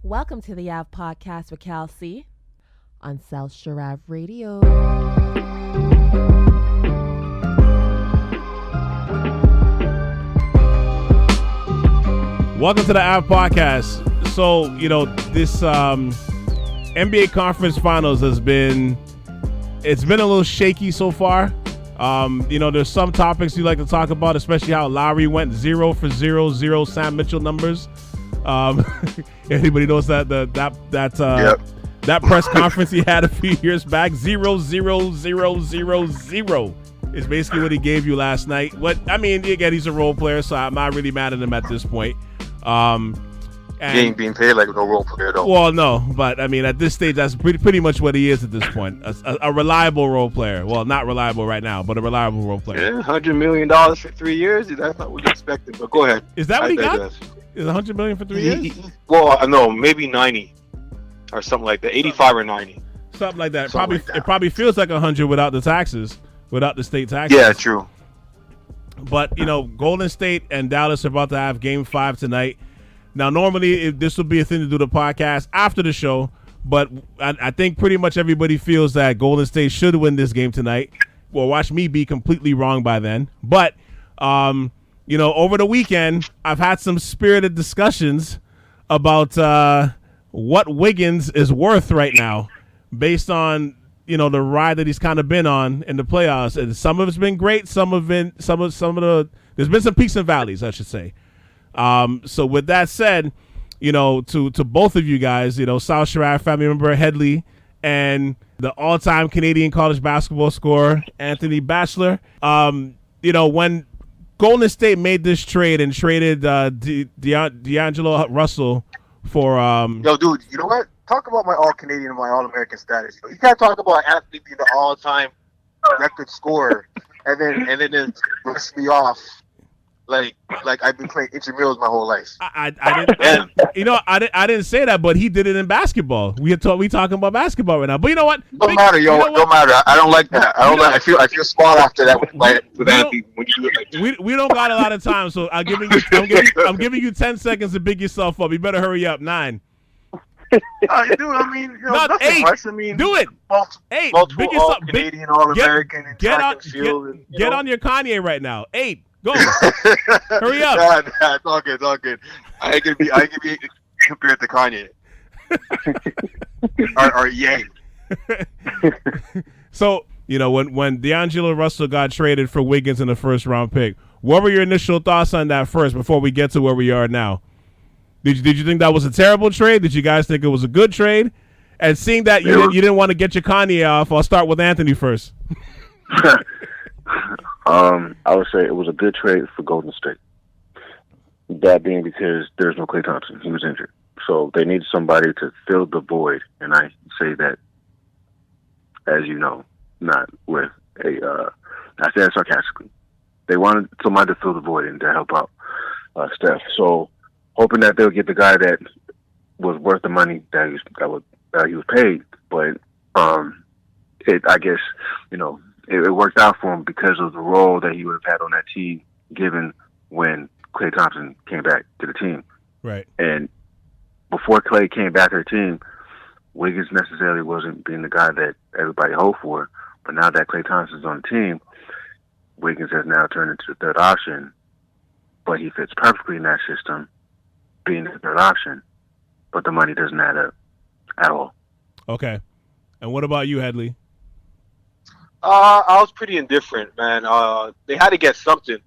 Welcome to the Ave Podcast with Cal C on South Shore Ave Radio. Welcome to the Ave Podcast. So, this NBA Conference Finals it's been a little shaky so far. There's some topics you like to talk about, especially how Lowry went 0 for 0 Sam Mitchell numbers. Anybody knows that press conference he had a few years back, 0 0 0 0 0 is basically what he gave you last night. Again, he's a role player, so I'm not really mad at him at this point. He ain't being paid like no role player though. Well, no, but at this stage, that's pretty much what he is at this point. A reliable role player. Well, not reliable right now, but a reliable role player. Yeah, $100 million for 3 years. That's not what you expected. But go ahead. Is that what he got? Is $100 million for 3 years? Well, no, maybe 90 or something like that. 85 or 90. Something like that. It probably feels like 100 without the taxes, without the state taxes. Yeah, true. But Golden State and Dallas are about to have Game 5 tonight. Now, normally this would be a thing to do the podcast after the show, but I think pretty much everybody feels that Golden State should win this game tonight. Well, watch me be completely wrong by then. But over the weekend, I've had some spirited discussions about what Wiggins is worth right now, based on the ride that he's kind of been on in the playoffs. And some of it's been great. There's been some peaks and valleys, I should say. So with that said, to both of you guys, South Shore Family Member Headley and the all-time Canadian college basketball scorer, Anthony Batchelor, when Golden State made this trade and traded D'Angelo Russell for Yo, dude, you know what? Talk about my All-Canadian and my All-American status. You can't talk about Anthony being the all-time record scorer and then just brush me off like I've been playing intramurals my whole life. I didn't say that, but he did it in basketball. We talking about basketball right now. But you know what? Don't matter. I don't like that. I feel smart after that with Anthony when you do it like that. We don't got a lot of time, so I'm giving you 10 seconds to big yourself up. You better hurry up. 9. Dude, Not nothing 8. much. Do it. 8. Multiple Big yourself. Canadian, All-American, and track and field. Get on your Kanye right now. 8. Go. Hurry up. Nah, it's all good. I can be compared to Kanye. or Yang. So, when D'Angelo Russell got traded for Wiggins in the first round pick, what were your initial thoughts on that first before we get to where we are now? Did you think that was a terrible trade? Did you guys think it was a good trade? And seeing that you didn't want to get your Kanye off, I'll start with Anthony first. I would say it was a good trade for Golden State. That being because there's no Klay Thompson. He was injured. So they needed somebody to fill the void. And I say that, as you know, not with I say that sarcastically. They wanted somebody to fill the void and to help out Steph. So hoping that they'll get the guy that was worth the money that he was paid. But it worked out for him because of the role that he would have had on that team, given when Klay Thompson came back to the team. Right. And before Klay came back to the team, Wiggins necessarily wasn't being the guy that everybody hoped for. But now that Klay Thompson's on the team, Wiggins has now turned into the third option. But he fits perfectly in that system, being the third option. But the money doesn't add up at all. Okay. And what about you, Headley? I was pretty indifferent, man. They had to get something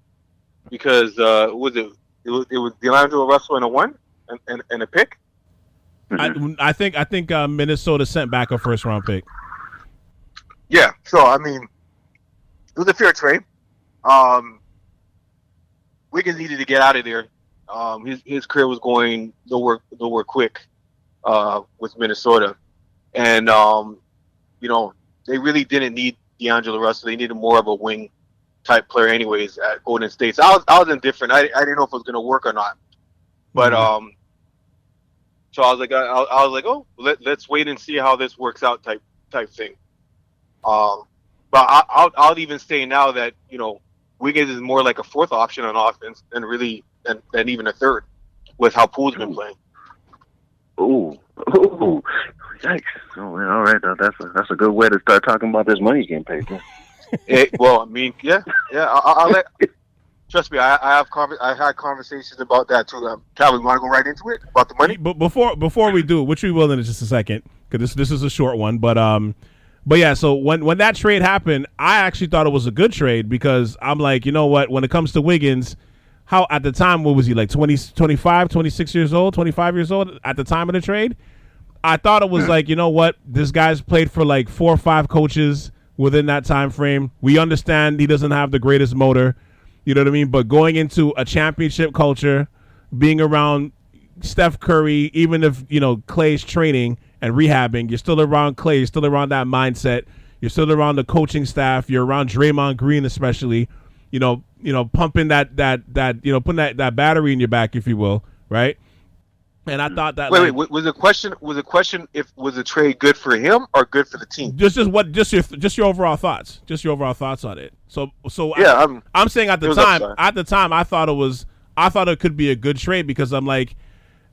because it was D'Angelo Russell and a 1 and a pick. I think Minnesota sent back a first round pick. Yeah, so it was a fair trade. Wiggins needed to get out of there. His career was going nowhere quick with Minnesota, and they really didn't need D'Angelo Russell. They needed more of a wing type player anyways at Golden State. So I was indifferent. I didn't know if it was going to work or not. But so I was like, oh, let's wait and see how this works out type thing. But I'll even say now that Wiggins is more like a fourth option on offense than even a third with how Poole's been playing. Ooh. Yikes. Oh, man, all right. That's a good way to start talking about this money getting paid. Well, I mean, yeah. I'll let. Trust me, I had conversations about that too. Calvin, you want to go right into it about the money? But before we do, which we will in just a second, because this is a short one. But yeah. So when that trade happened, I actually thought it was a good trade because I'm like, you know what? When it comes to Wiggins, how at the time, what was he like 20, 25, 26 years old, 25 years old at the time of the trade? I thought it was like, you know what? This guy's played for like 4 or 5 coaches within that time frame. We understand he doesn't have the greatest motor. You know what I mean? But going into a championship culture, being around Steph Curry, even if, you know, Clay's training and rehabbing, you're still around Clay. You're still around that mindset. You're still around the coaching staff. You're around Draymond Green, especially, you know, pumping that putting that battery in your back, if you will, right? And I thought that wait, was the question if was the trade good for him or good for the team? Just your overall thoughts. Just your overall thoughts on it. So yeah, I'm saying at the time I thought it could be a good trade because I'm like,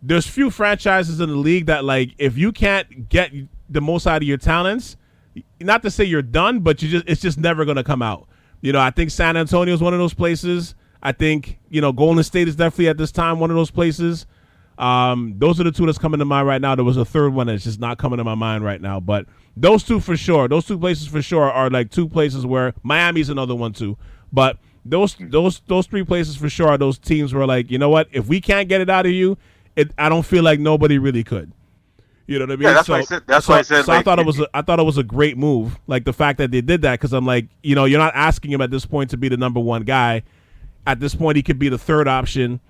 there's few franchises in the league that, like, if you can't get the most out of your talents, not to say you're done, but it's just never going to come out. You know, I think San Antonio is one of those places. I think, you know, Golden State is definitely at this time one of those places. Those are the two that's coming to mind right now. There was a third one that's just not coming to my mind right now, but those two for sure. Those 2 places for sure are like 2 places where Miami's another one too. But those 3 places for sure are those teams where, like, you know what? If we can't get it out of you, I don't feel like nobody really could. You know what I mean? Yeah, that's why I said. That's why I said. So like, I thought it was a great move, like the fact that they did that, because I'm like, you know, you're not asking him at this point to be the number 1 guy. At this point, he could be the 3rd option.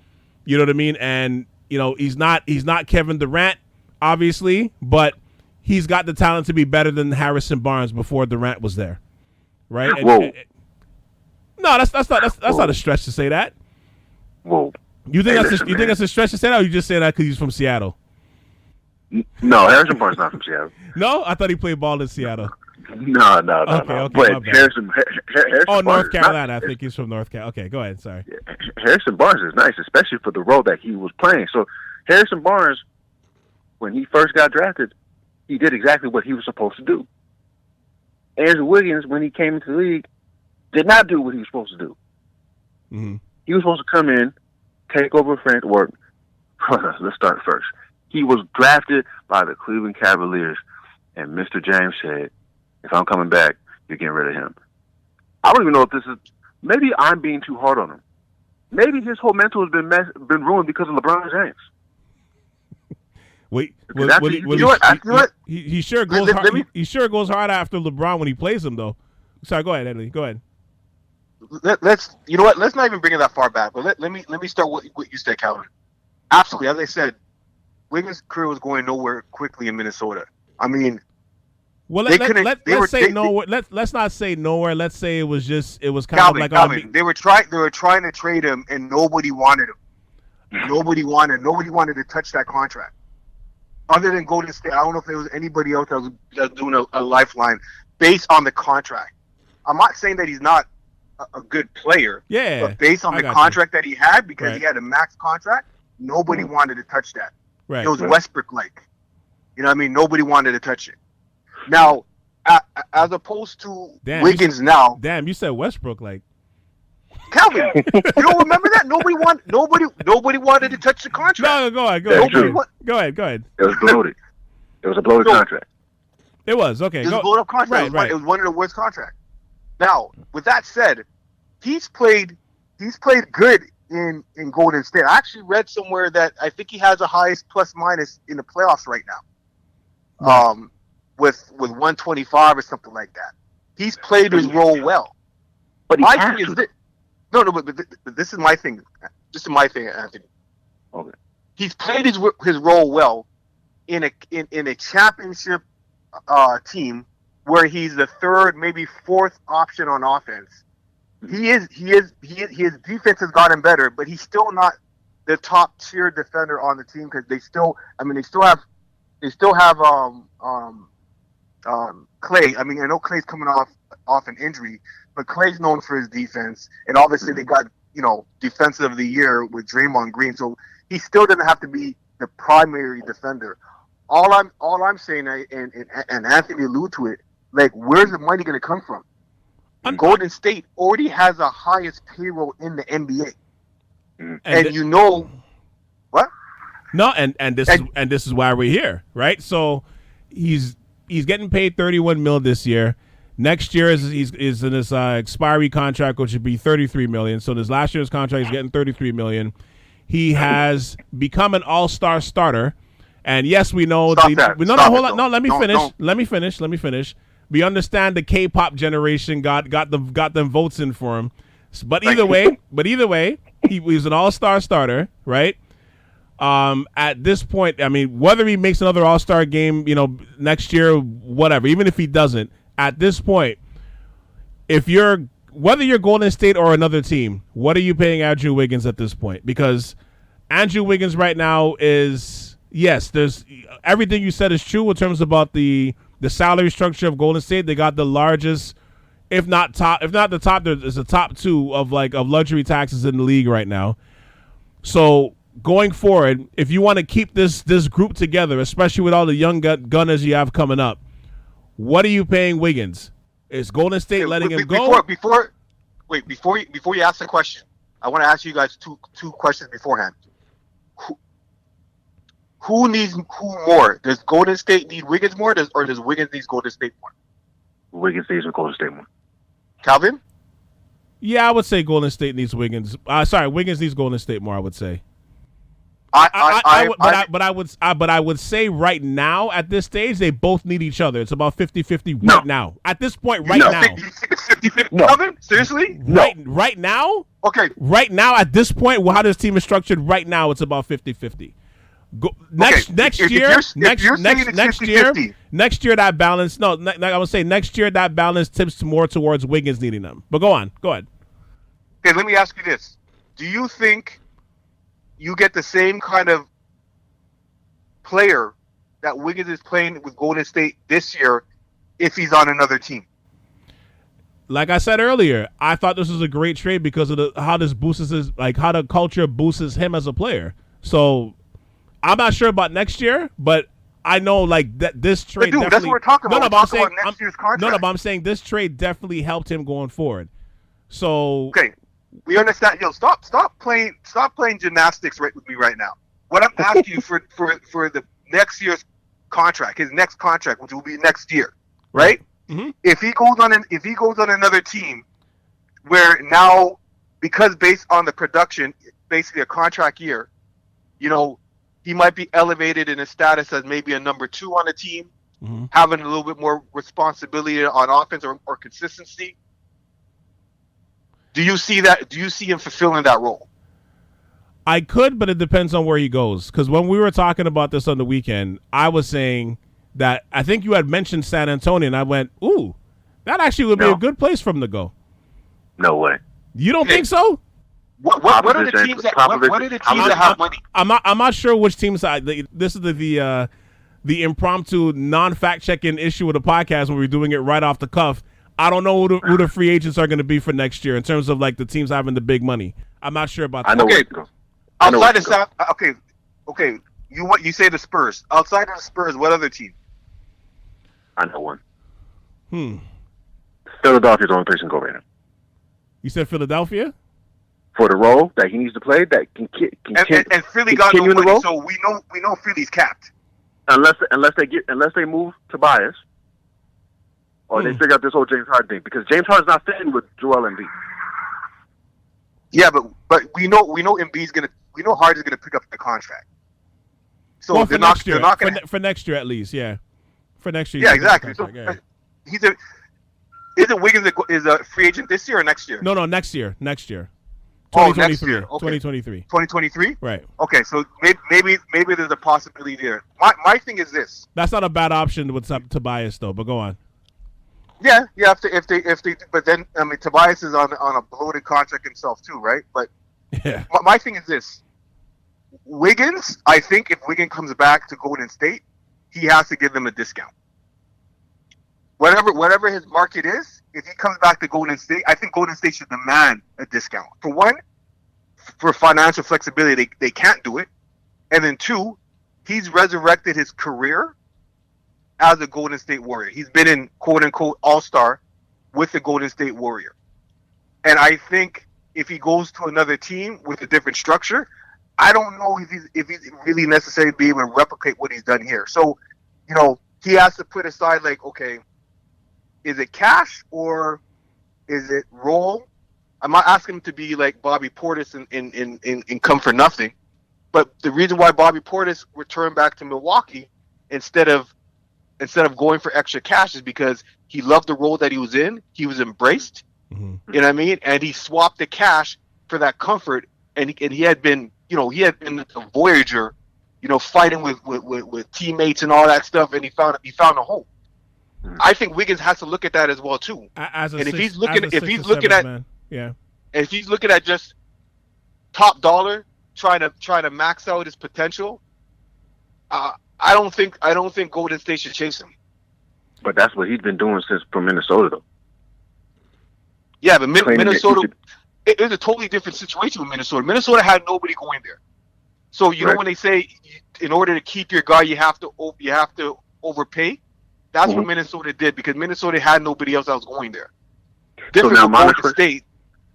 You know what I mean? And you know, he's not Kevin Durant, obviously, but he's got the talent to be better than Harrison Barnes before Durant was there, right? Whoa. No, that's not a stretch to say that. Whoa. You think that's a stretch to say that, or you just say that because he's from Seattle? No, Harrison Barnes not from Seattle. No, I thought he played ball in Seattle. No. Okay, but Harrison North Barnes Carolina. I think he's from North Carolina. Okay, go ahead. Sorry. Harrison Barnes is nice, especially for the role that he was playing. So Harrison Barnes, when he first got drafted, he did exactly what he was supposed to do. Andrew Wiggins, when he came into the league, did not do what he was supposed to do. Mm-hmm. He was supposed to come in, take over Frank work. Let's start first. He was drafted by the Cleveland Cavaliers, and Mr. James said, if I'm coming back, you're getting rid of him. I don't even know if this is... Maybe I'm being too hard on him. Maybe his whole mental has been ruined because of LeBron James. Wait, he sure goes hard. He sure goes hard after LeBron when he plays him, though. Sorry, go ahead, Headley. Go ahead. Let's not even bring it that far back. But let me start with what you said, Calvin. Absolutely, as I said, Wiggins' career was going nowhere quickly in Minnesota. I mean, well, let's say nowhere. Let's not say nowhere. Let's say it was kind of like they were trying to trade him, and nobody wanted him. Nobody wanted to touch that contract. Other than Golden State, I don't know if there was anybody else that was doing a lifeline based on the contract. I'm not saying that he's not a good player. Yeah. But based on the contract that he had, because he had a max contract, nobody wanted to touch that. Right. It was Westbrook-like. You know what I mean? Nobody wanted to touch it. Now, as opposed to Wiggins now. Damn, you said Westbrook-like. Calvin, you don't remember that? Nobody wanted to touch the contract. No, go ahead. Go ahead. It was bloated. It was a bloated contract. It was, okay. It was a bloated up contract. Right. It was one of the worst contracts. Now, with that said, he's played good in Golden State. I actually read somewhere that I think he has the highest plus minus in the playoffs right now. With 125 or something like that. He's played his role well. But my thing is this. No, but this is my thing. This is my thing, Anthony. Okay. He's played his role well in a championship team where he's the 3rd, maybe 4th option on offense. His defense has gotten better, but he's still not the top tier defender on the team because they still have Clay. I mean, I know Clay's coming off an injury, but Clay's known for his defense, and obviously they got, defensive of the year with Draymond Green, so he still doesn't have to be the primary defender. All I'm saying, and Anthony alluded to it, like, where's the money going to come from? Golden State already has the highest payroll in the NBA, and you know what? No, and this is why we're here, right? So he's getting paid $31 million this year. Next year is in his expiry contract, which would be $33 million. So this last year's contract, he's getting $33 million. He has become an all-star starter, and yes, we know. Let me finish. We understand the K-pop generation got them votes in for him, but either way, he was an all-star starter, right? At this point, I mean, whether he makes another all-star game, next year, whatever, even if he doesn't, at this point, whether you're Golden State or another team, what are you paying Andrew Wiggins at this point? Because Andrew Wiggins right now is, yes, there's everything you said is true in terms about the salary structure of Golden State. They got the largest, if not the top, there's a top two of luxury taxes in the league right now. So going forward, if you want to keep this group together, especially with all the young gunners you have coming up, what are you paying Wiggins? Is Golden State letting him go? Before you ask the question, I want to ask you guys two questions beforehand. Who needs who more? Does Golden State need Wiggins more, or does Wiggins need Golden State more? Wiggins needs Golden State more. Calvin? Yeah, I would say Golden State needs Wiggins. Wiggins needs Golden State more, I would say. I would say right now at this stage they both need each other. It's about 50-50 right now. At this point, right now. You think it's 50-50, Calvin? Seriously? No. Right now? Okay. Right now, at this point, how this team is structured right now, it's about 50-50. Next year that balance. No, I would say next year that balance tips more towards Wiggins needing them. But go ahead. Okay, let me ask you this: do you think you get the same kind of player that Wiggins is playing with Golden State this year if he's on another team? Like I said earlier, I thought this was a great trade because of how this boosts how the culture boosts him as a player. So I'm not sure about next year, but I know that this trade. But dude, that's what we're talking about. Next year's contract. But I'm saying this trade definitely helped him going forward. So okay, we understand. Stop playing gymnastics right with me right now. What I'm asking you for the next year's contract, his next contract, which will be next year, right? Mm-hmm. If he goes on another team, where now, because based on the production, basically a contract year, he might be elevated in his status as maybe a number 2 on the team, having a little bit more responsibility on offense or consistency. Do you see that? Do you see him fulfilling that role? I could, but it depends on where he goes. Because when we were talking about this on the weekend, I was saying that I think you had mentioned San Antonio, and I went, ooh, that actually would be a good place for him to go. No way. You don't think so? What are the teams that have money? I'm not sure which teams. This is the impromptu non-fact checking issue of the podcast when we're doing it right off the cuff. I don't know who the free agents are going to be for next year in terms of the teams having the big money. I'm not sure about that. I know where to go. Outside of South, okay. You say the Spurs. Outside of the Spurs, what other team? I know one. Philadelphia's the only place to go right now. You said Philadelphia? For the role that he needs to play, that can and Philly got no money, so we know Philly's capped. Unless they move Tobias, or they figure out this whole James Harden thing, because James Harden's not fitting with Joel Embiid. Yeah, but we know Harden's gonna pick up the contract. So they're not gonna for next year at least, yeah. For next year. Yeah, exactly. So isn't Wiggins is a free agent this year or next year? No, next year. 2023. Next year. Okay. 2023. 2023? Right. Okay, so maybe there's a possibility there. My thing is this. That's not a bad option with Tobias though, but go on. Yeah. If they, but then Tobias is on a bloated contract himself too, right? But yeah. My thing is this. Wiggins, I think if Wiggins comes back to Golden State, he has to give them a discount. Whatever his market is, if he comes back to Golden State, I think Golden State should demand a discount. For one, for financial flexibility, they can't do it. And then 2, he's resurrected his career as a Golden State Warrior. He's been in quote unquote All-Star with the Golden State Warrior. And I think if he goes to another team with a different structure, I don't know if he's really necessarily be able to replicate what he's done here. So, he has to put aside like, okay, is it cash or is it role? I'm not asking him to be like Bobby Portis and come for nothing. But the reason why Bobby Portis returned back to Milwaukee instead of going for extra cash is because he loved the role that he was in. He was embraced. Mm-hmm. You know what I mean? And he swapped the cash for that comfort. And he had been, a Voyager, fighting with teammates and all that stuff. And he found a home. Mm-hmm. I think Wiggins has to look at that as well too. If he's looking at just top dollar, trying to max out his potential, I don't think Golden State should chase him. But that's what he's been doing since from Minnesota, though. Yeah, but Minnesota, it was a totally different situation with Minnesota. Minnesota had nobody going there. So know when they say in order to keep your guy, you have to overpay. That's what Minnesota did because Minnesota had nobody else that was going there. Different from Golden State.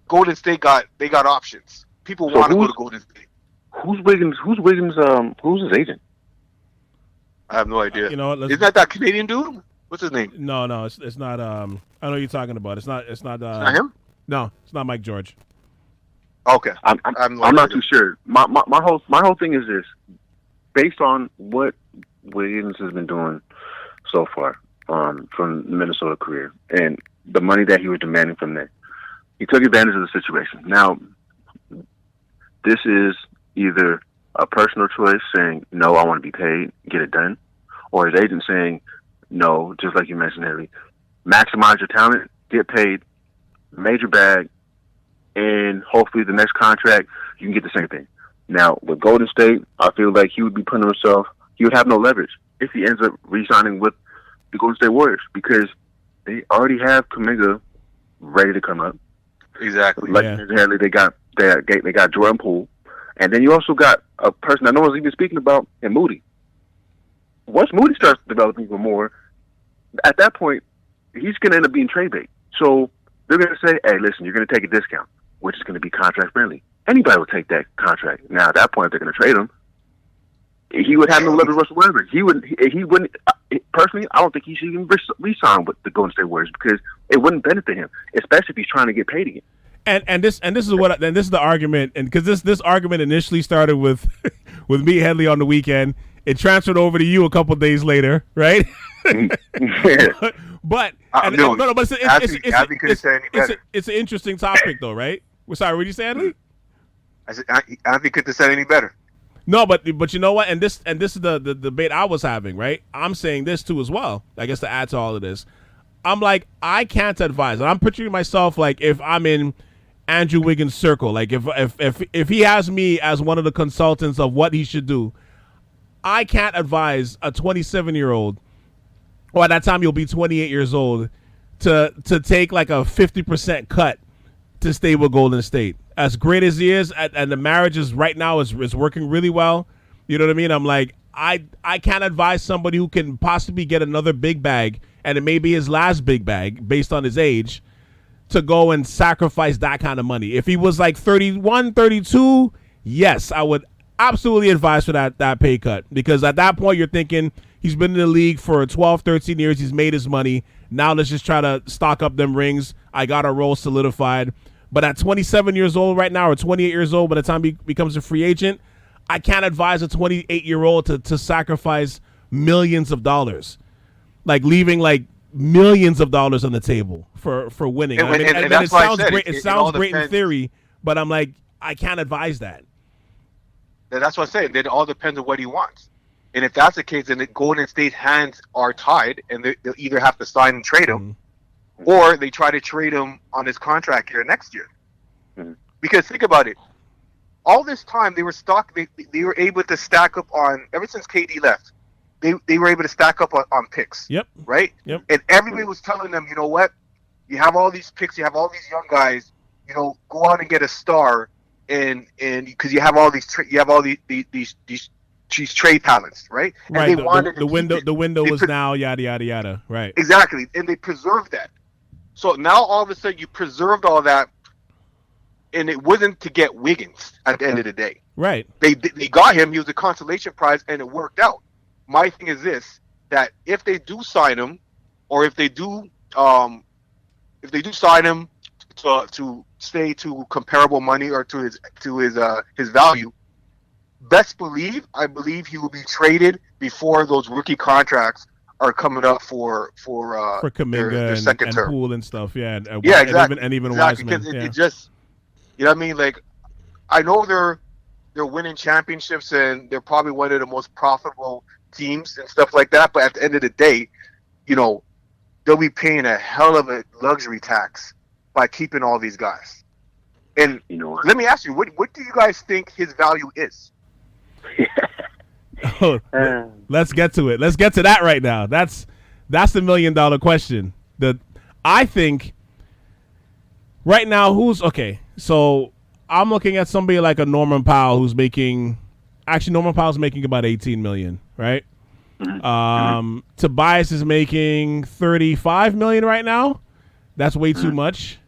Golden State got options. People want to go to Golden State. Who's Wiggins? Who's his agent? I have no idea. Isn't that Canadian dude? What's his name? No, it's not. I know what you're talking about. It's not. It's not him. No, it's not Mike George. Okay, I'm not too sure. My whole thing is this: based on what Wiggins has been doing so far from the Minnesota career and the money that he was demanding from there, he took advantage of the situation. Now, this is either a personal choice saying, no, I want to be paid, get it done, or his agent saying, no, just like you mentioned, Haley, maximize your talent, get paid, major bag, and hopefully the next contract, you can get the same thing. Now, with Golden State, I feel like he would be putting himself, he would have no leverage if he ends up re-signing with the Golden State Warriors because they already have Kuminga ready to come up. Exactly. Like Haley, they got Jordan Poole. And then you also got a person that no one's even speaking about in Moody. Once Moody starts developing even more, at that point, he's going to end up being trade bait. So they're going to say, hey, listen, you're going to take a discount, which is going to be contract friendly. Anybody will take that contract. Now, at that point, if they're going to trade him, he would have no leverage whatsoever. He wouldn't. Personally, I don't think he should even re-sign with the Golden State Warriors because it wouldn't benefit him, especially if he's trying to get paid again. And this is the argument, and because this argument initially started with me Headley on the weekend, it transferred over to you a couple days later, right? but it's an interesting topic though, right? Well, sorry, what did you say, Headley? I said Anthony couldn't have said any better. No, but you know what? And this is the debate I was having, right? I'm saying this too as well. I guess to add to all of this, I'm like I can't advise, and I'm picturing myself like if I'm in Andrew Wiggins' circle, like if he has me as one of the consultants of what he should do, I can't advise a 27-year-old, or at that time you'll be 28 years old, to take like a 50% cut to stay with Golden State. As great as he is, and the marriage is right now is working really well. You know what I mean? I'm like I can't advise somebody who can possibly get another big bag, and it may be his last big bag based on his age, to go and sacrifice that kind of money. If he was like 31, 32, yes, I would absolutely advise for that pay cut, because at that point you're thinking he's been in the league for 12, 13 years. He's made his money. Now let's just try to stock up them rings. I got a role solidified. But at 27 years old right now, or 28 years old by the time he becomes a free agent, I can't advise a 28-year-old to sacrifice millions of dollars, like leaving like millions of dollars on the table for winning. And it sounds great. It sounds great in theory, but I'm like, I can't advise that. That's what I say. It all depends on what he wants. And if that's the case, then the Golden State hands are tied, and they'll either have to sign and trade him, or they try to trade him on his contract year next year. Mm-hmm. Because think about it. All this time, they were they were able to stack up on, ever since KD left, they were able to stack up on picks. Yep. Right? Yep. And everybody was telling them, you know what? You have all these picks, you have all these young guys, go out and get a star, and because you have all these these trade talents, right? And Right. they wanted The window. The window They was put- now yada yada yada. Right. exactly, and they preserved that. So now all of a sudden you preserved all that, and it wasn't to get Wiggins at the end of the day. Right. They got him. He was a consolation prize, and it worked out. My thing is this: that if they do sign him, or if they do sign him to stay to comparable money or to his value, I believe he will be traded before those rookie contracts are coming up for Kuminga their second and term. Poole and stuff. Yeah. And, Yeah, exactly. And even exactly, Wiseman. because Yeah. it just, you know what I mean? Like, I know they're winning championships and they're probably one of the most profitable teams and stuff like that. But at the end of the day, you know, they'll be paying a hell of a luxury tax by keeping all these guys. And You know what? let me ask you, what do you guys think his value is? Oh, let's get to it. Let's get to that right now. That's the $1 million question. I think right now okay. So I'm looking at somebody like a Norman Powell who's making. Actually, Norman Powell's making about $18 million, right? Tobias is making $35 million right now. That's way too much.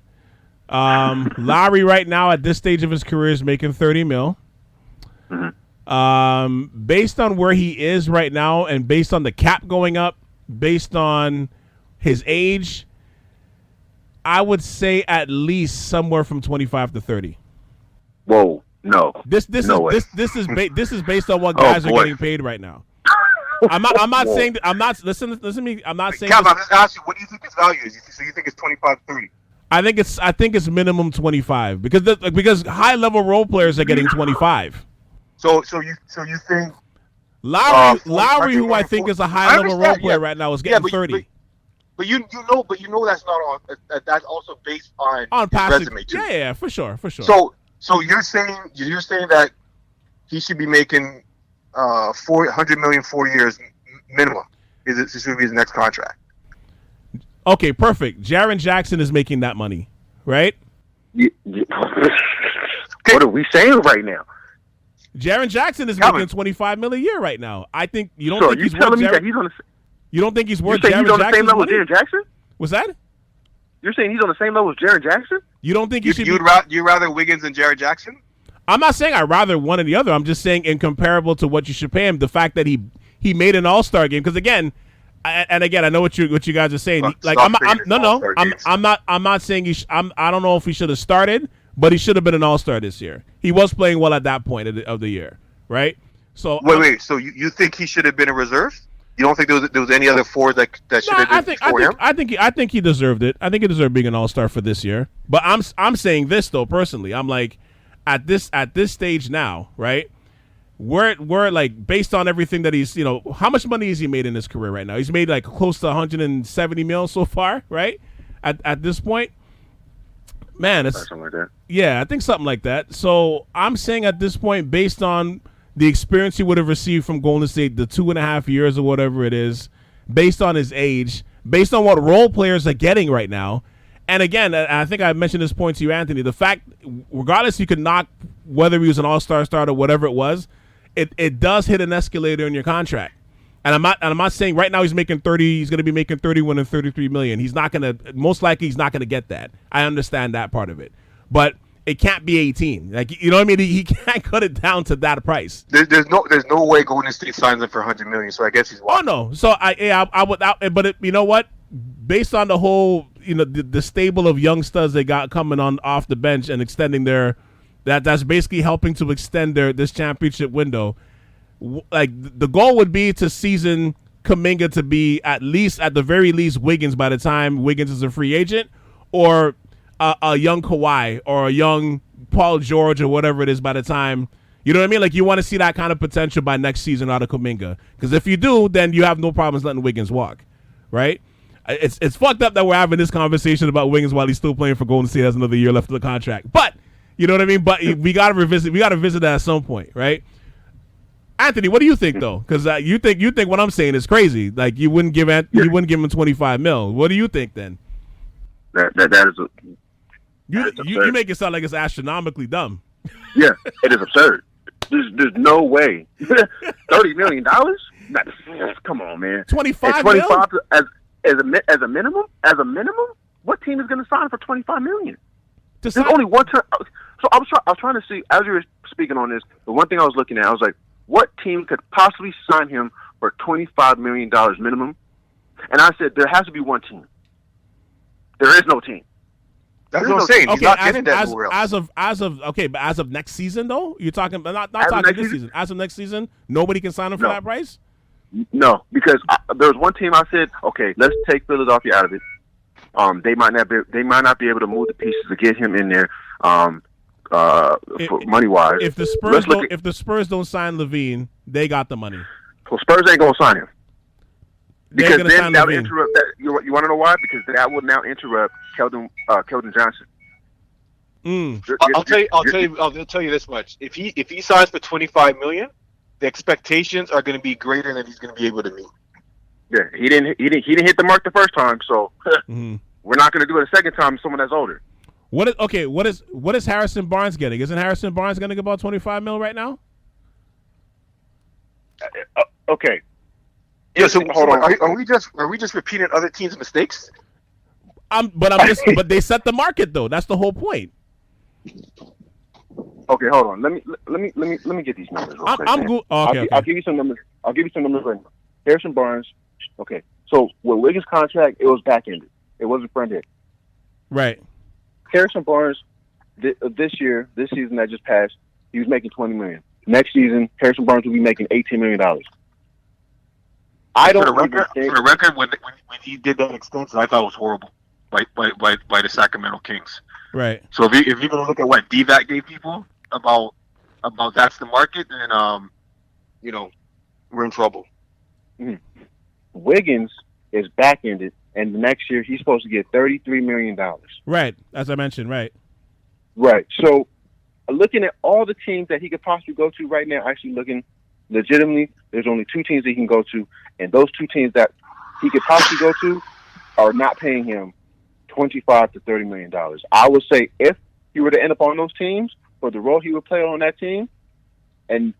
Lowry right now at this stage of his career is making $30 million. Based on where he is right now and based on the cap going up, based on his age, I would say at least somewhere from 25 to 30. Whoa, no. This No is way. this is based on what guys are boy. getting paid right now. I'm not Whoa. saying I'm not listen to me. I'm not saying Cam, this- I'm just asking, what do you think his value is? So you think it's 25, 30? I think it's minimum 25 because high level role players are getting 25. So you think Lowry, who I think is a I high level role understand, player yeah. right now, is Yeah, getting 30 but you know that's not all. That's also based on on his passive. resume too. Yeah, for sure. So you're saying that he should be making $400 million 4 years minimum. This should be his next contract. Okay, perfect. Jaren Jackson is making that money, right? What are we saying right now? Jaren Jackson is Calvin. making $25 million a year right now. I think you don't So think you he's worth telling me that Jaren. he's on the? You don't think he's You're worth saying he's Jaren on the same Jackson's level as money? Jaren Jackson? What's that? You're saying he's on the same level as Jaren Jackson? You don't think he should be? You'd rather Wiggins than Jared Jackson? I'm not saying I'd rather one or the other. I'm just saying in comparable to what you should pay him, the fact that he made an All-Star game. Because again, I know what you guys are saying. Like I'm not saying I don't know if he should have started, but he should have been an All-Star this year. He was playing well at that point of the year, right? So Wait. So you think he should have been a reserve? You don't think there was any other forward that should have been for him? I think he deserved it. I think he deserved being an All-Star for this year. But I'm saying this though personally. I'm like at this stage now, right? We're like based on everything that he's, how much money has he made in his career right now? He's made like close to 170 mil so far, right? At this point, man, it's Something like that. yeah, I think something like that. So I'm saying at this point, based on the experience he would have received from Golden State, the 2.5 years or whatever it is, based on his age, based on what role players are getting right now. And again, I think I mentioned this point to you, Anthony, the fact, regardless you could knock whether he was an All-Star starter or whatever it was, it does hit an escalator in your contract. And I'm not saying right now he's making 30, he's going to be making 31 and 33 million. He's not going to, most likely he's not going to get that. I understand that part of it. But it can't be 18. Like, you know what I mean? He can't cut it down to that price. There's no way Golden State signs him for $100 million. So I guess he's Oh walking. no. So I would, but you know what? Based on the whole, the stable of young studs they got coming on off the bench and extending that's basically helping to extend this championship window. Like the goal would be to season Kuminga to be at the very least Wiggins by the time Wiggins is a free agent, or a young Kawhi or a young Paul George or whatever it is by the time, you know what I mean? Like you want to see that kind of potential by next season out of Kuminga. Because if you do, then you have no problems letting Wiggins walk, right? It's fucked up that we're having this conversation about Wiggins while he's still playing for Golden State, has another year left of the contract. But you know what I mean? But we got to visit that at some point, right? Anthony, what do you think though? Because you think what I'm saying is crazy. Like you wouldn't give him 25 mil. What do you think then? That is You make it sound like it's astronomically dumb. yeah, it is absurd. There's no way. $30 million? Come on, man. 25 $25 as a minimum. As a minimum, what team is going to sign for $25 million? There's only one time. So I was trying to see, as you were speaking on this, the one thing I was looking at, I was like, what team could possibly sign him for $25 million minimum? And I said, there has to be one team. There is no team. That's what I'm saying. He's not getting that nowhere else. But as of next season though, you're talking not talking this season. As of next season, nobody can sign him for that price. No, because there was one team I said, okay, let's take Philadelphia out of it. They might not be able to move the pieces to get him in there. Money wise, if the Spurs don't sign Levine, they got the money. So Spurs ain't gonna sign him because then that would Levine. interrupt that. You want to know why? Because that would now interrupt Keldon Johnson. I'll tell you this much: if he signs for $25 million, the expectations are going to be greater than he's going to be able to meet. Yeah, he didn't hit the mark the first time, so we're not going to do it a second time. Someone that's older. What is Harrison Barnes getting? Isn't Harrison Barnes getting about $25 million right now? Okay. Yeah. So hold on. Are we just repeating other teams' mistakes? But they set the market though. That's the whole point. Okay, hold on. Let me get these numbers. I'll give you some numbers. I'll give you some numbers right now. Harrison Barnes. Okay. So with Wiggins' contract, it was back ended. It wasn't front ended. Right. Harrison Barnes, this season that just passed, he was making $20 million. Next season, Harrison Barnes will be making $18 million. For the record, when he did that extension, I thought it was horrible by the Sacramento Kings. Right. So if you're going to look at what DVAC gave people about that's the market, then we're in trouble. Mm-hmm. Wiggins is back ended, and the next year he's supposed to get $33 million. Right, as I mentioned, right. Right. So looking at all the teams that he could possibly go to right now, actually looking legitimately, there's only two teams that he can go to, and those two teams that he could possibly go to are not paying him $25 to $30 million. I would say if he were to end up on those teams for the role he would play on that team, and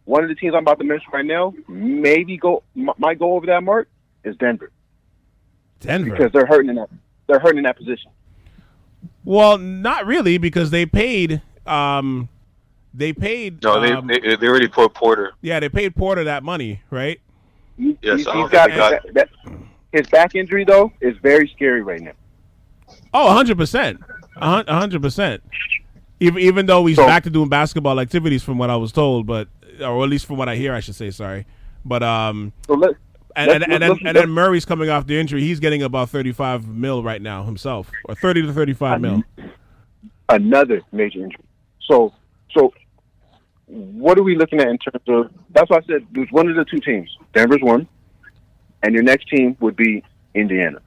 one of the teams I'm about to mention right now might go over that mark, is Denver. Because they're hurting in that position. Well, not really, because they paid. No, they already put Porter. Yeah, they paid Porter that money, right? Yes, he's got his back injury though is very scary right now. Oh, 100%, 100%. Even though he's back to doing basketball activities, from what I was told, or at least from what I hear, I should say. Sorry, but then Murray's coming off the injury. He's getting about $35 million right now himself, or $30 to $35 million. Another major injury. So what are we looking at in terms of? That's why I said there's one of the two teams. Denver's one, and your next team would be Indiana.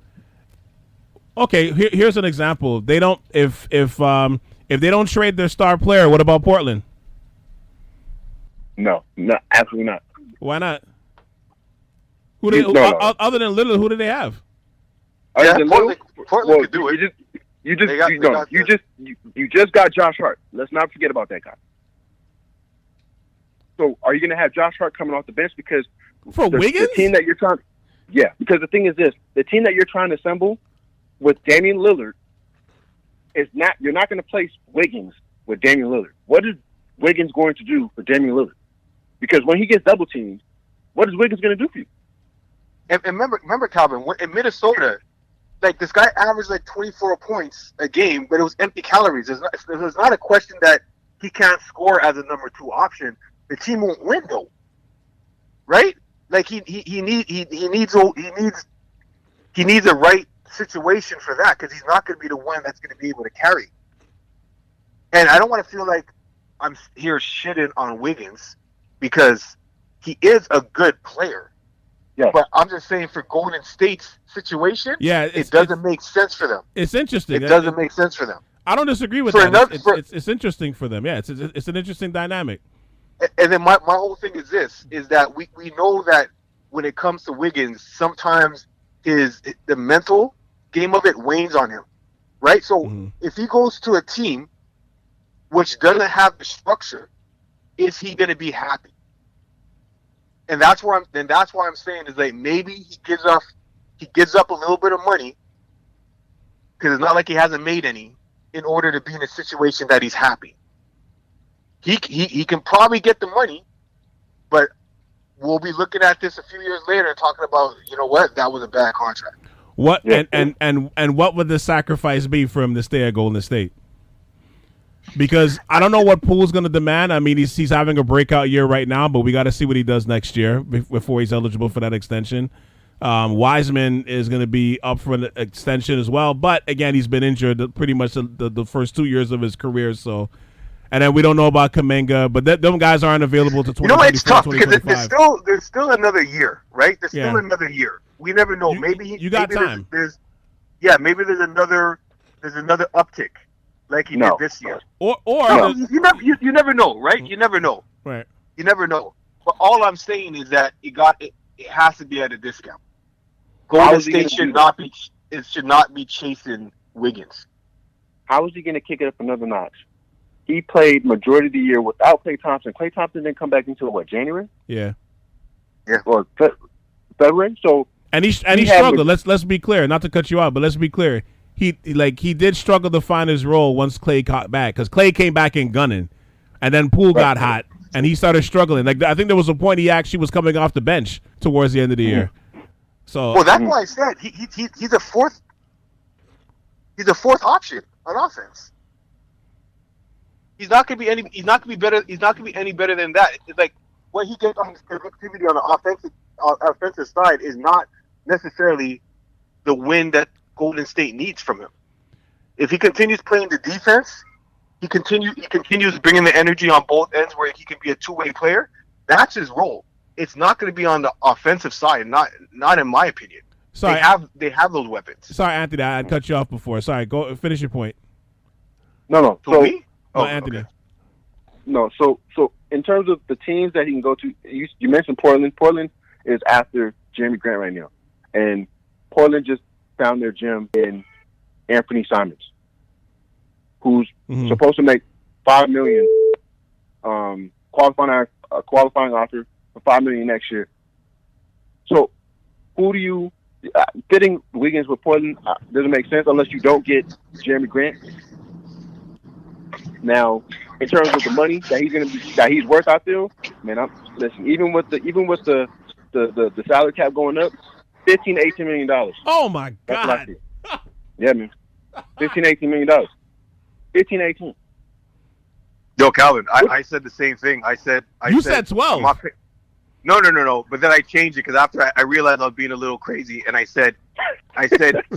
Okay, here's an example. They don't if they don't trade their star player, what about Portland? No, absolutely not. Why not? Other than Lillard, who do they have? Portland could do it. You just got Josh Hart. Let's not forget about that guy. So are you going to have Josh Hart coming off the bench because Wiggins? The team that you're trying? Yeah, because the thing is this: the team that you're trying to assemble with Damian Lillard is not. You're not going to place Wiggins with Damian Lillard. What is Wiggins going to do for Damian Lillard? Because when he gets double teamed, what is Wiggins going to do for you? And remember, Calvin, in Minnesota, like this guy averaged like 24 points a game, but it was empty calories. There's not a question that he can't score as a number 2 option. The team won't win though, right? Like he needs a right situation for that, because he's not going to be the one that's going to be able to carry. And I don't want to feel like I'm here shitting on Wiggins, because he is a good player. Yeah. But I'm just saying, for Golden State's situation, it doesn't make sense for them. It's interesting. It doesn't make sense for them. I don't disagree with that. It's interesting for them. Yeah, it's an interesting dynamic. And then my whole thing is this, is that we know that when it comes to Wiggins, sometimes the mental game of it wanes on him, right? So if he goes to a team which doesn't have the structure, is he going to be happy? And that's why I'm saying is like maybe he gives up a little bit of money because it's not like he hasn't made any in order to be in a situation that he's happy. He can probably get the money, but we'll be looking at this a few years later and talking about, you know what, that was a bad contract. What and what would the sacrifice be for him to stay at Golden State? Because I don't know what Poole's going to demand. I mean, he's having a breakout year right now, but we got to see what he does next year before he's eligible for that extension. Wiseman is going to be up for an extension as well, but again, he's been injured pretty much the first 2 years of his career. So, and then we don't know about Kuminga, but them guys aren't available to 2024, you know, it's tough because 2025. there's still another year, right? There's still another year. We never know. Maybe you got time. Maybe there's another uptick like he did this year. Or you never know, right? You never know. Right. You never know. But all I'm saying is that it has to be at a discount. Golden State should not be chasing Wiggins. How is he going to kick it up another notch? He played majority of the year without Klay Thompson. Klay Thompson didn't come back until January? Yeah. Or February. So and he struggled. Let's be clear. Not to cut you out, but let's be clear. He did struggle to find his role once Klay got back because Klay came back in gunning, and then Poole got hot and he started struggling. Like I think there was a point he actually was coming off the bench towards the end of the year. So well, that's why I said he's a fourth option on offense. He's not going to be better. He's not going to be any better than that. It's like what he gets on his productivity on the offensive side is not necessarily the win that Golden State needs from him. If he continues playing the defense, he continues bringing the energy on both ends where he can be a two-way player. That's his role. It's not going to be on the offensive side. Not in my opinion. Sorry, they have those weapons. Sorry, Anthony, I cut you off before. Sorry, go finish your point. No. So me? Oh, Anthony. Okay. No, so in terms of the teams that he can go to, you mentioned Portland. Portland is after Jeremy Grant right now, and Portland just found their gem in Anthony Simons, who's supposed to make $5 million, qualifying offer for $5 million next year. So, who do you fitting Wiggins with Portland doesn't make sense unless you don't get Jeremy Grant. Now, in terms of the money that he's worth out there, man, listen. Even with the salary cap going up, $15 to $18 million. Oh my God! Yeah, man, $15 million. 18. Yo, Calvin, I said the same thing. I said 12. No. But then I changed it because after I realized I was being a little crazy, and I said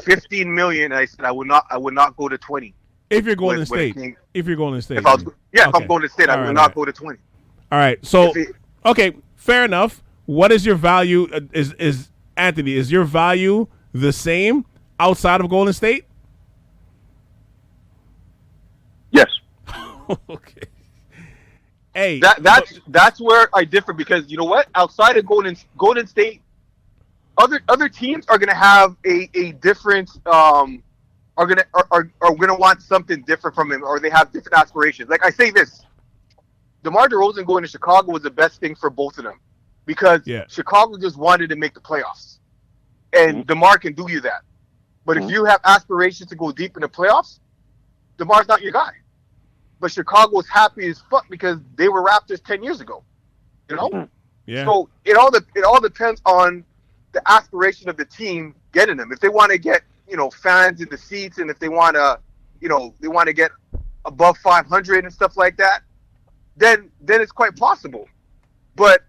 15 million. And I said I would not go to 20. If you're going to state. If you're going to state. If I'm going to state, I would not go to 20. All right. So, okay, fair enough. What is your value? Is Anthony? Is your value the same outside of Golden State? Yes. Okay. Hey, that's where I differ because you know what? Outside of Golden State, other teams are gonna have a different are gonna want something different from him, or they have different aspirations. Like I say this, DeMar DeRozan going to Chicago was the best thing for both of them because Chicago just wanted to make the playoffs, and DeMar can do you that. But if you have aspirations to go deep in the playoffs, DeMar's not your guy. But Chicago was happy as fuck because they were Raptors 10 years ago. You know? Yeah. So it all depends on the aspiration of the team getting them. If they want to get, fans in the seats, and if they want to, get above 500 and stuff like that, then it's quite possible. But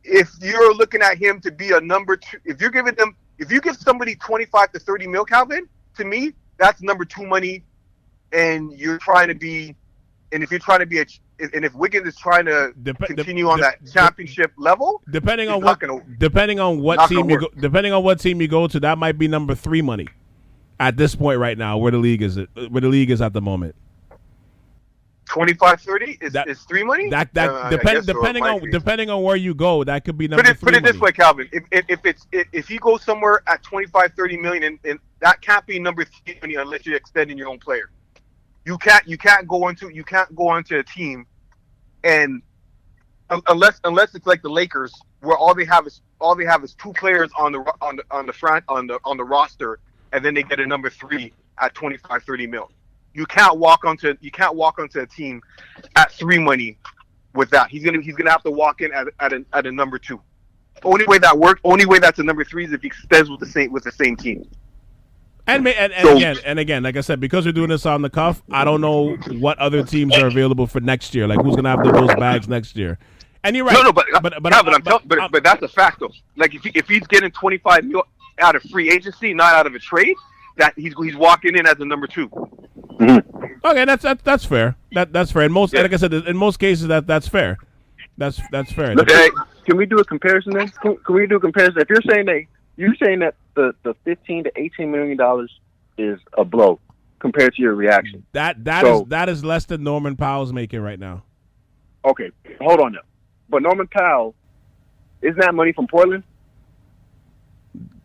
if you're looking at him to be a number two, if you give somebody 25 to 30 mil, Calvin, to me, that's number two money. And if you're trying to be, and if Wiggins is trying to continue on that championship level, depending on what team you go to, that might be number three money at this point right now, where the league is at the moment. 25-30 is three money. Depending on where you go, that could be number three. Put it this way, Calvin. If you go somewhere at 25-30 million, and that can't be number three money unless you're extending your own player. You can't go into a team and unless it's like the Lakers, where all they have is 2 players on the roster, and then they get a number 3 at 25-30 mil. You can't walk onto a team at 3 money with that. He's gonna have to walk in at a number 2. Only way that works. Only way that's a number 3 is if he stays with the same team. And again, like I said, because we're doing this on the cuff, I don't know what other teams are available for next year. Like, who's gonna have those bags next year? And you're right. No, but that's a fact though. Like if he's getting 25 mil out of free agency, not out of a trade, that he's walking in as a number 2. Mm-hmm. Okay, that's fair. That's fair. Like I said, in most cases that's fair. That's fair. Okay. Can we do a comparison then? Can we do a comparison? If you're saying that the $15 to $18 million is a blow compared to your reaction. That is less than Norman Powell's making right now. Okay, hold on now. But Norman Powell, isn't that money from Portland?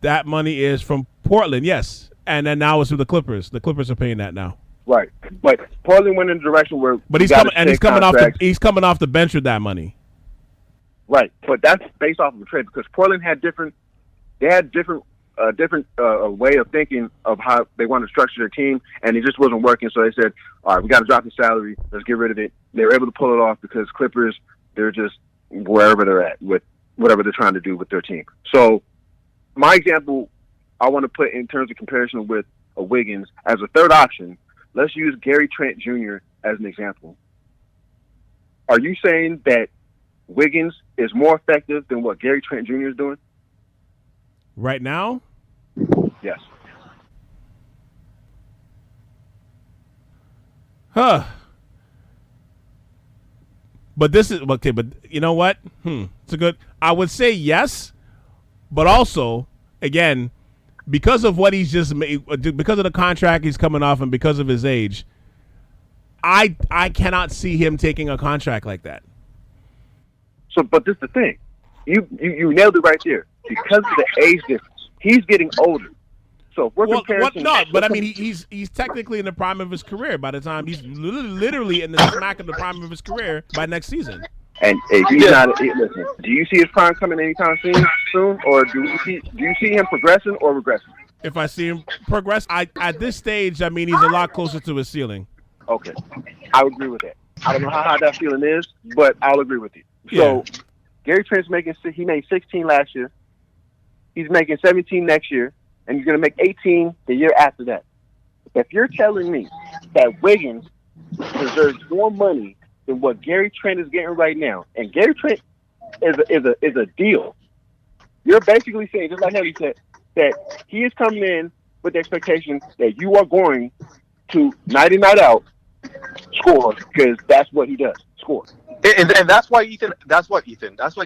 That money is from Portland, yes. And then now it's with the Clippers. The Clippers are paying that now. Right. But Portland went in a direction where he's coming off the bench with that money. Right. But that's based off of a trade because Portland had different way of thinking of how they want to structure their team, and it just wasn't working. So they said, all right, we got to drop the salary. Let's get rid of it. They were able to pull it off because Clippers, they're just wherever they're at with whatever they're trying to do with their team. So my example I want to put in terms of comparison with a Wiggins as a third option, let's use Gary Trent Jr. as an example. Are you saying that Wiggins is more effective than what Gary Trent Jr. is doing? Right now? Yes. Huh. But this is okay, but you know what? It's a good I would say yes, but also, again, because of what he's just made, because of the contract he's coming off and because of his age, I cannot see him taking a contract like that. So, but this is the thing. You nailed it right there. Because of the age difference, he's getting older. So if we're comparing. No, but I mean, he's technically in the prime of his career by the time he's literally in the smack of the prime of his career by next season. And he's not. Listen, do you see his prime coming anytime soon, or do you see him progressing or regressing? If I see him progress, at this stage, I mean, he's a lot closer to his ceiling. Okay, I would agree with that. I don't know how high that feeling is, but I'll agree with you. Yeah. So Gary Trent's he made 16 last year. He's making 17 next year, and he's going to make 18 the year after that. If you're telling me that Wiggins deserves more money than what Gary Trent is getting right now, and Gary Trent is a deal, you're basically saying, just like Headley said, that he is coming in with the expectation that you are going to night in, night out score because that's what he does, score. And that's why Ethan. That's why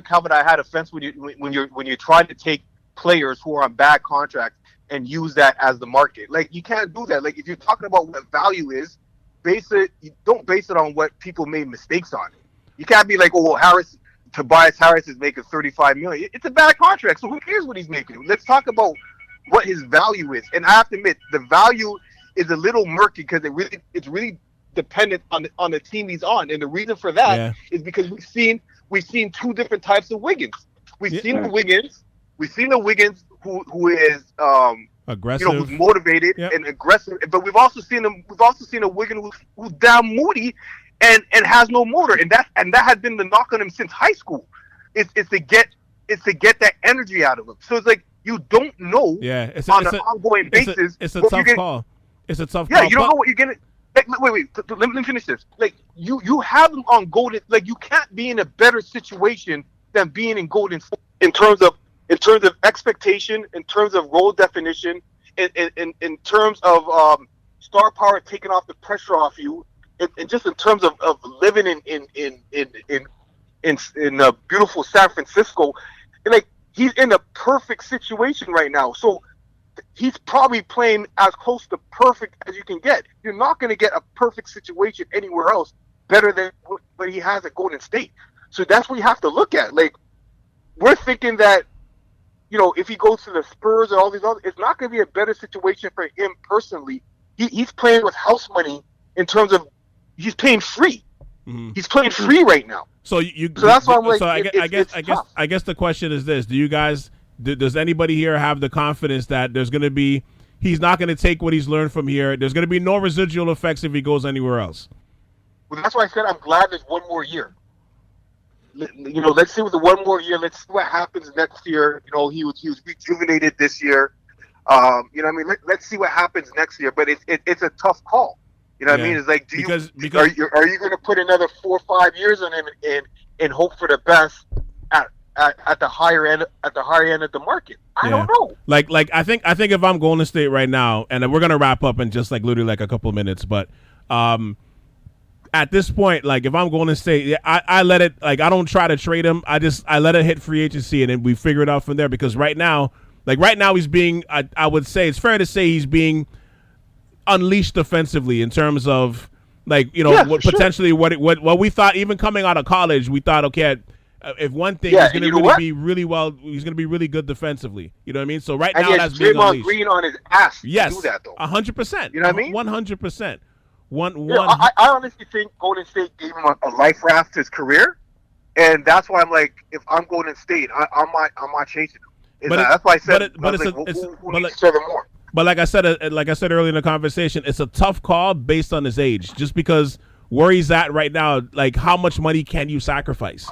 Calvin. I had offense when you're trying to take players who are on bad contracts and use that as the market. Like, you can't do that. Like, if you're talking about what value is, don't base it on what people made mistakes on. You can't be like, oh, well, Tobias Harris is making $35 million. It's a bad contract, so who cares what he's making? Let's talk about what his value is. And I have to admit, the value is a little murky because it's really dependent on the team he's on. And the reason for that is because we've seen 2 different types of Wiggins. We've seen the Wiggins who is aggressive, who's motivated and aggressive. But we've also seen a Wiggins who's damn moody and has no motor. And that has been the knock on him since high school. It's to get that energy out of him. So it's like you don't know on an ongoing basis. It's a tough call. It's a tough call. Yeah, you don't know what you're getting. Like, wait. Let me finish this. Like, you have him on Golden. Like, you can't be in a better situation than being in Golden State in terms of expectation, in terms of role definition, in terms of star power taking off the pressure off you, and just in terms of living in beautiful San Francisco. And like, he's in a perfect situation right now. So he's probably playing as close to perfect as you can get. You're not going to get a perfect situation anywhere else better than what he has at Golden State. So that's what you have to look at. Like, we're thinking that, if he goes to the Spurs and all these others, it's not going to be a better situation for him personally. He's playing with house money in terms of he's paying free. He's playing free right now. So that's why I'm like, so I guess the question is this: do you guys? Does anybody here have the confidence that there's going to be? He's not going to take what he's learned from here. There's going to be no residual effects if he goes anywhere else. Well, that's why I said I'm glad there's one more year. Let's see with the one more year. Let's see what happens next year. He was rejuvenated this year. Let's see what happens next year. But it's a tough call. You know what I mean? It's like, because are you going to put another 4 or 5 years on him and hope for the best at the higher end of the market? I don't know. Like I think if I'm Golden State right now, and we're gonna wrap up in just like literally like a couple of minutes, but at this point, like if I'm Golden State, I let it, like I don't try to trade him. I let it hit free agency and then we figure it out from there, because right now he's being, I would say it's fair to say he's being unleashed defensively in terms of potentially what we thought, even coming out of college, we thought, okay, if one thing, he's going to be really well, he's going to be really good defensively. You know what I mean? So right now that's being unleashed. Green on his ass. Yes, to do that though. 100%. You know what I mean? 100%. I honestly think Golden State gave him a life raft to his career, and that's why I'm like, if I'm Golden State, I'm not chasing him. That's why I said, who needs to serve him more? But like I said earlier in the conversation, it's a tough call based on his age, just because where he's at right now, like how much money can you sacrifice?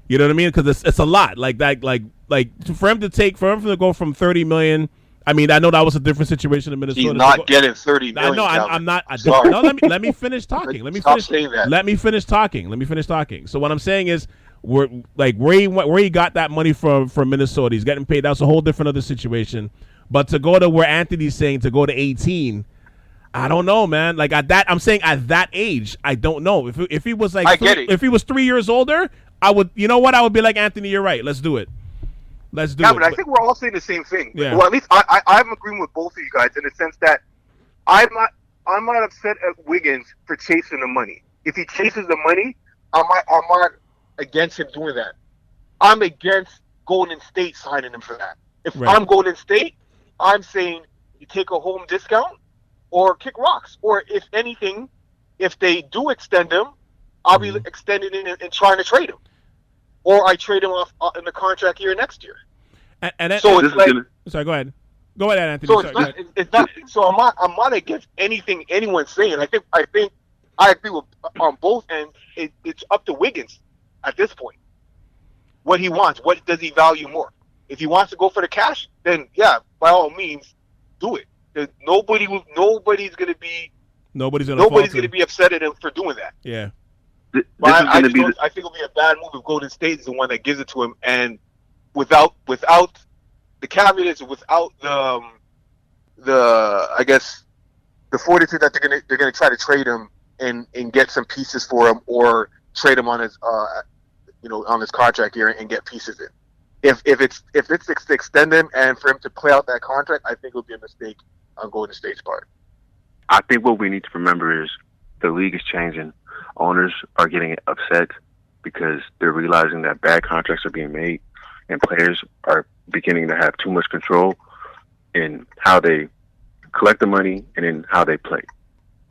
You know what I mean? Because it's a lot. Like for him to go from 30 million. I mean, I know that was a different situation in Minnesota. He's not getting 30 million. No, I'm not. Sorry. No, let me finish talking. Let me finish talking. So what I'm saying is, where he got that money from Minnesota, he's getting paid. That's a whole different other situation. But to go to where Anthony's saying to go to 18, I don't know, man. Like at that age, I don't know. If he was like, if he was 3 years older, I would. You know what? I would be like, Anthony, you're right. Let's do it. Yeah, but I think we're all saying the same thing. Yeah. Well, at least I'm agreeing with both of you guys in the sense that I'm not upset at Wiggins for chasing the money. If he chases the money, I'm not against him doing that. I'm against Golden State signing him for that. If I'm Golden State, I'm saying you take a home discount or kick rocks. Or if anything, if they do extend him, I'll be extending it and trying to trade him. Or I trade him off in the contract year next year. Sorry, go ahead. Go ahead, Anthony. So I'm not against anything anyone's saying. I think I agree with on both ends. It's up to Wiggins at this point. What he wants. What does he value more? If he wants to go for the cash, then yeah, by all means, do it. Nobody's going to be upset at him for doing that. Yeah. But I think it'll be a bad move if Golden State is the one that gives it to him, and without the caveat is without the I guess the fortitude that they're gonna try to trade him and get some pieces for him, or trade him on his on his contract here and get pieces in. If it's to extend him and for him to play out that contract, I think it would be a mistake on Golden State's part. I think what we need to remember is the league is changing. Owners are getting upset because they're realizing that bad contracts are being made, and players are beginning to have too much control in how they collect the money and in how they play.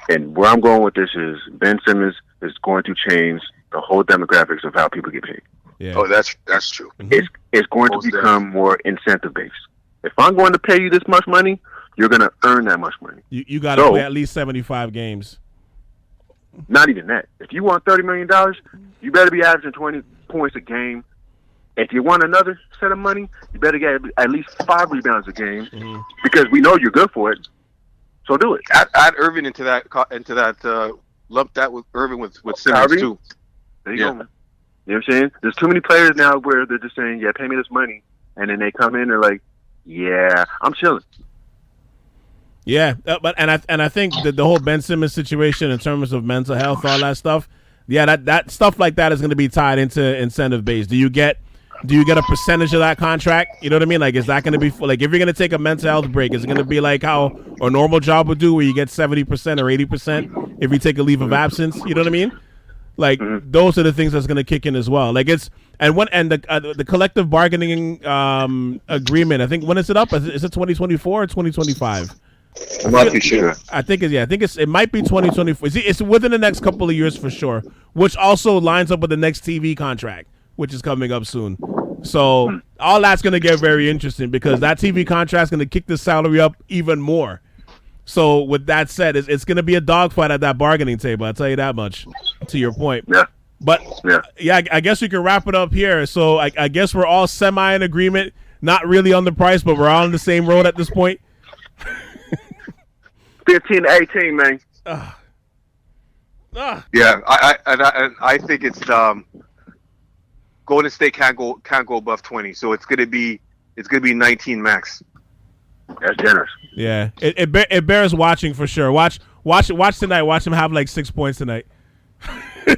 And where I'm going with this is Ben Simmons is going to change the whole demographics of how people get paid. Yeah. Oh, that's true. Mm-hmm. It's going to become more incentive based. If I'm going to pay you this much money, you're going to earn that much money. You got to play at least 75 games. Not even that. If you want $30 million, you better be averaging 20 points a game. If you want another set of money, you better get at least 5 rebounds a game, because we know you're good for it. So do it. Add Irving into that. Lump that with Irving with Simmons too. There you go. Man. You know what I'm saying? There's too many players now where they're just saying, "Yeah, pay me this money," and then they come in, they're like, "Yeah, I'm chilling." Yeah, but I think that the whole Ben Simmons situation in terms of mental health, all that stuff, yeah, that stuff like that is going to be tied into incentive based. Do you get a percentage of that contract? You know what I mean? Like, is that going to be like, if you're going to take a mental health break, is it going to be like how a normal job would do, where you get 70% or 80% if you take a leave of absence? You know what I mean? Like, those are the things that's going to kick in as well. Like, the collective bargaining agreement, I think, when is it up? Is it 2024 or 2025? I'm not too sure. I think it might be 2024. It's within the next couple of years for sure, which also lines up with the next TV contract, which is coming up soon. So all that's going to get very interesting because that TV contract is going to kick the salary up even more. So with that said, it's going to be a dogfight at that bargaining table. I'll tell you that much. To your point. Yeah. But I guess we can wrap it up here. So I guess we're all semi in agreement. Not really on the price, but we're all on the same road at this point. 15 to 18, man. Yeah, I think it's Golden State can't go above 20, so it's gonna be 19 max. That's generous. Yeah, it bears watching for sure. Watch tonight. Watch him have like 6 points tonight. Yeah.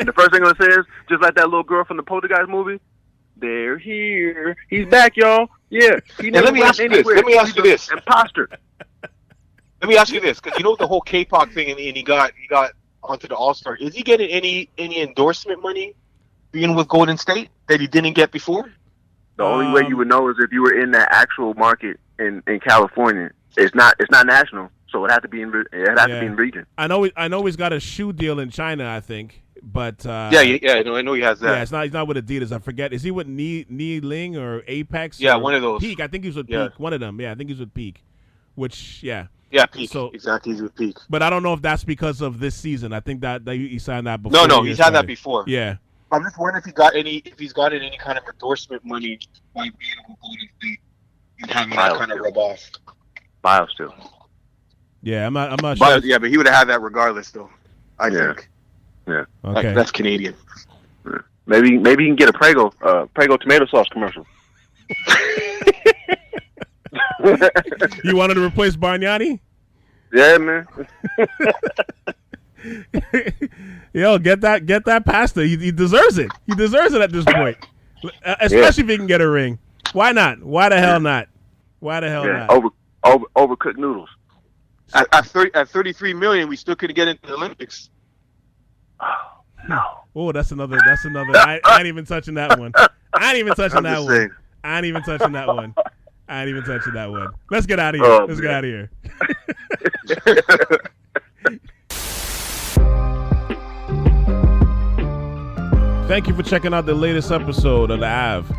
The first thing I'm gonna say is just like that little girl from the Poltergeist movie. They're here. He's back, y'all. Yeah. Let me ask you this. Imposter. Let me ask you this, because you know the whole K-pop thing, and he got onto the AllStar. Is he getting any endorsement money being with Golden State that he didn't get before? The only way you would know is if you were in that actual market in California. It's not national, so it had to be in region. I know he's got a shoe deal in China, I think. But I know he has that. Yeah, he's not with Adidas. I forget. Is he with Ni Ling or Apex? Yeah, or one of those. Peak. I think he's with Peak. One of them. Yeah, I think he's with Peak. Which Yeah, Peak. So, exactly, he's with Peak. But I don't know if that's because of this season. I think that he signed that before. No, he's had that before. Yeah. I'm just wondering if he's gotten any kind of endorsement money by being with Golden State and having that kind of rub off. Bio still. Yeah, I'm not sure. Yeah, but he would have had that regardless, though. I think. Yeah. Okay. That's Canadian. Yeah. Maybe he can get a Prego tomato sauce commercial. You wanted to replace Bargnani? Yeah, man. Yo, get that pasta. He deserves it. He deserves it at this point. Especially if he can get a ring. Why not? Why the hell not? Why the hell not? Overcooked noodles. At 33 million, we still couldn't get into the Olympics. Oh, no. Oh, that's another. I ain't even touching that one. I ain't even touching that one. Let's get out of here. Let's get out of here. Thank you for checking out the latest episode of the Ave.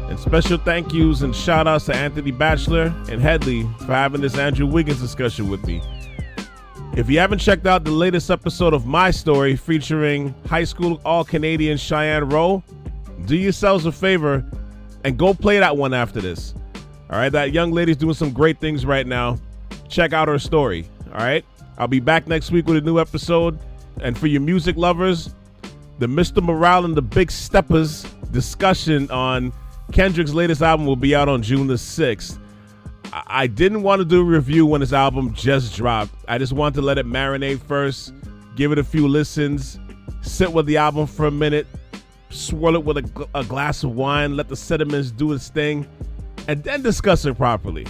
And special thank yous and shout outs to Anthony Batchelor and Headley for having this Andrew Wiggins discussion with me. If you haven't checked out the latest episode of my story featuring high school All-Canadian Cheyenne Rowe, do yourselves a favor and go play that one after this. All right, that young lady's doing some great things right now. Check out her story. All right, I'll be back next week with a new episode. And for your music lovers, the Mr. Morale and the Big Steppers discussion on Kendrick's latest album will be out on June the 6th. I didn't want to do a review when his album just dropped. I just wanted to let it marinate first, give it a few listens, sit with the album for a minute, swirl it with a glass of wine, let the sediments do its thing, and then discuss it properly.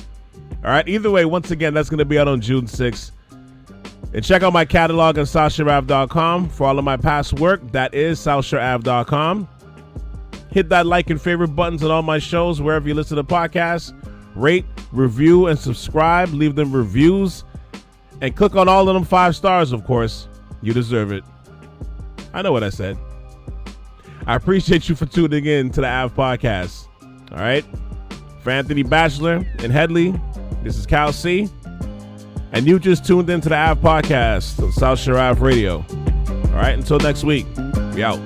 All right, either way, once again, that's going to be out on June 6th. And check out my catalog on SouthShoreAve.com for all of my past work. That is SouthShoreAve.com. Hit that like and favorite buttons on all my shows, wherever you listen to podcasts. Rate, review, and subscribe. Leave them reviews. And click on all of them 5 stars, of course. You deserve it. I know what I said. I appreciate you for tuning in to the Ave Podcast. All right? For Anthony Batchelor and Headley, this is Cal C. And you just tuned into the Ave Podcast on South Shore Ave Radio. All right? Until next week, we out.